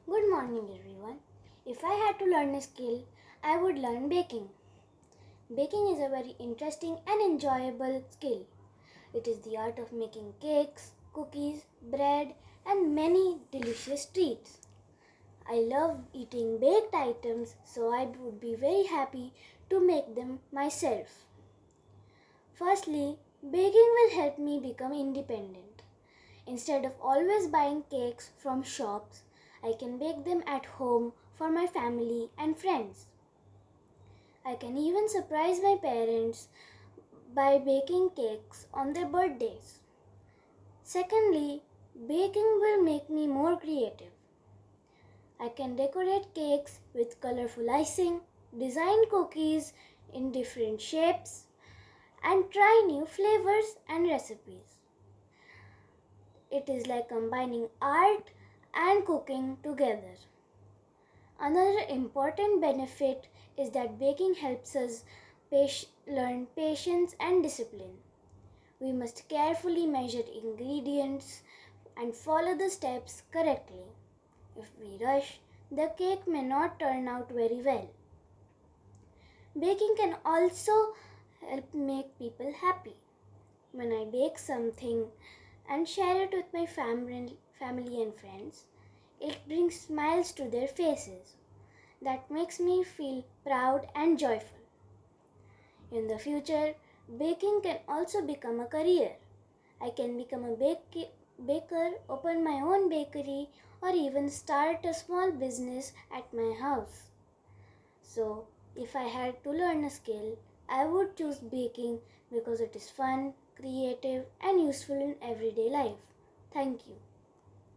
Good morning, everyone. If I had to learn a skill, I would learn baking. Baking is a very interesting and enjoyable skill. It is the art of making cakes, cookies, bread, and many delicious treats. I love eating baked items, so I would be very happy to make them myself. Firstly, baking will help me become independent. Instead of always buying cakes from shops, I can bake them at home for my family and friends. I can even surprise my parents by baking cakes on their birthdays. Secondly, baking will make me more creative. I can decorate cakes with colorful icing, design cookies in different shapes, and try new flavors and recipes. It is like combining art and cooking together. Another important benefit is that baking helps us learn patience and discipline. We must carefully measure ingredients and follow the steps correctly. If we rush, the cake may not turn out very well. Baking can also help make people happy. When I bake something and share it with my family and friends, it brings smiles to their faces. That makes me feel proud and joyful. In the future, baking can also become a career. I can become a baker, open my own bakery, or even start a small business at my house. So, if I had to learn a skill, I would choose baking because it is fun, creative, and useful in everyday life. Thank you.